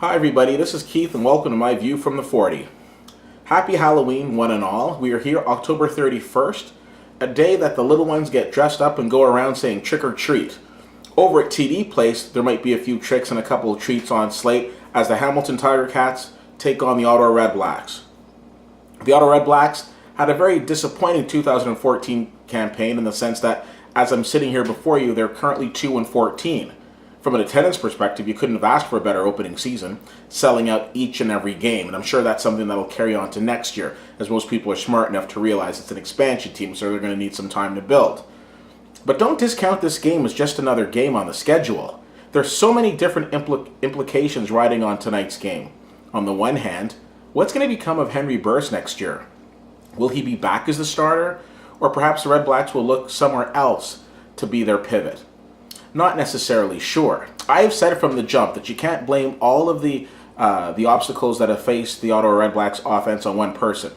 Hi everybody, this is Keith and welcome to my view from the 40. Happy Halloween one and all. We are here October 31st, a day that the little ones get dressed up and go around saying trick or treat. Over at TD Place, there might be a few tricks and a couple of treats on slate as the Hamiilton Tiger Cats take on the Ottawa REDBLACKS. The Ottawa REDBLACKS had a very disappointing 2014 campaign in the sense that, as I'm sitting here before you, they're currently 2-14. From an attendance perspective, you couldn't have asked for a better opening season, selling out each and every game. And I'm sure that's something that'll carry on to next year, as most people are smart enough to realize it's an expansion team, so they're going to need some time to build. But don't discount this game as just another game on the schedule. There's so many different implications riding on tonight's game. On the one hand, what's going to become of Henry Burris next year? Will he be back as the starter? Or perhaps the REDBLACKS will look somewhere else to be their pivot? Not necessarily sure. I have said from the jump that you can't blame all of the obstacles that have faced the Ottawa REDBLACKS offense on one person.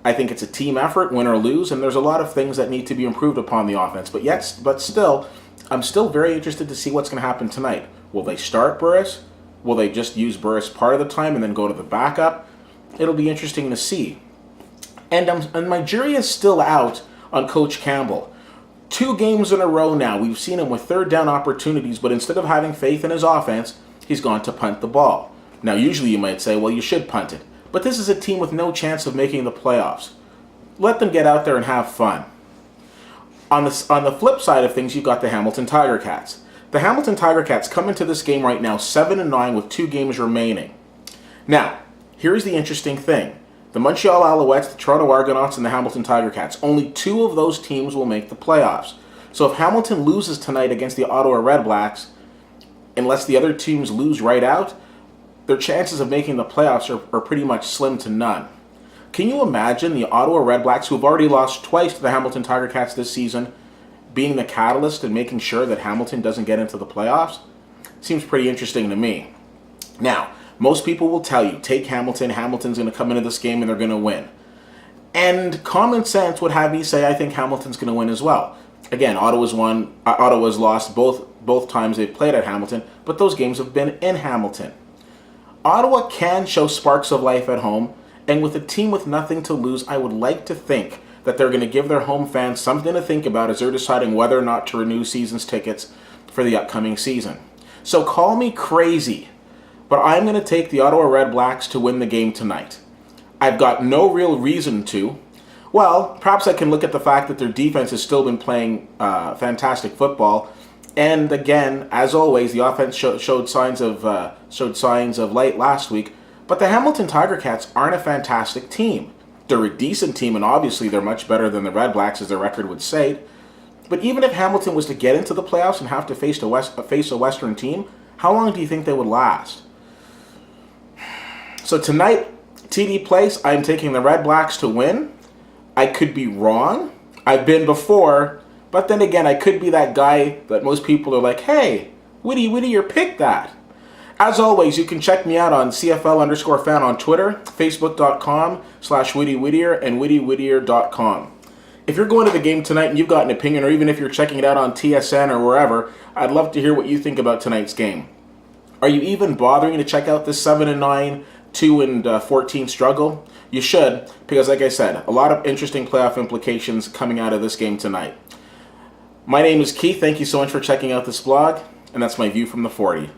I think it's a team effort, win or lose, and there's a lot of things that need to be improved upon the offense. But still, I'm still very interested to see what's going to happen tonight. Will they start Burris? Will they just use Burris part of the time and then go to the backup? It'll be interesting to see. And my jury is still out on Coach Campbell. 2 games in a row now, we've seen him with third down opportunities, but instead of having faith in his offense, he's gone to punt the ball. Now, usually you might say, well, you should punt it. But this is a team with no chance of making the playoffs. Let them get out there and have fun. On the flip side of things, you've got the Hamiilton Tiger Cats. The Hamiilton Tiger Cats come into this game right now 7-9 with 2 games remaining. Now, here's the interesting thing. The Montreal Alouettes, the Toronto Argonauts, and the Hamiilton Tiger Cats. Only 2 of those teams will make the playoffs. So if Hamiilton loses tonight against the Ottawa REDBLACKS, unless the other teams lose right out, their chances of making the playoffs are pretty much slim to none. Can you imagine the Ottawa REDBLACKS, who have already lost twice to the Hamiilton Tiger Cats this season, being the catalyst and making sure that Hamiilton doesn't get into the playoffs? Seems pretty interesting to me. Now, most people will tell you, take Hamiilton. Hamilton's going to come into this game and they're going to win. And common sense would have me say I think Hamilton's going to win as well. Again, Ottawa's lost both times they've played at Hamiilton, but those games have been in Hamiilton. Ottawa can show sparks of life at home, and with a team with nothing to lose, I would like to think that they're going to give their home fans something to think about as they're deciding whether or not to renew season's tickets for the upcoming season. So call me crazy, but I'm going to take the Ottawa REDBLACKS to win the game tonight. I've got no real reason to. Well, perhaps I can look at the fact that their defense has still been playing fantastic football. And again, as always, the offense showed signs of light last week. But the Hamiilton Tiger Cats aren't a fantastic team. They're a decent team, and obviously they're much better than the REDBLACKS, as their record would say. But even if Hamiilton was to get into the playoffs and have to face a Western team, how long do you think they would last? So tonight, TD Place, I'm taking the REDBLACKS to win. I could be wrong. I've been before. But then again, I could be that guy that most people are like, hey, Whittier picked that. As always, you can check me out on CFL_fan on Twitter, Facebook.com/WhittyWhittier, and WhittyWhittier.com. If you're going to the game tonight and you've got an opinion, or even if you're checking it out on TSN or wherever, I'd love to hear what you think about tonight's game. Are you even bothering to check out this 7-9, 2-14 struggle? You should, because like I said, a lot of interesting playoff implications coming out of this game tonight. My name is Keith. Thank you so much for checking out this blog, and that's my view from the 40.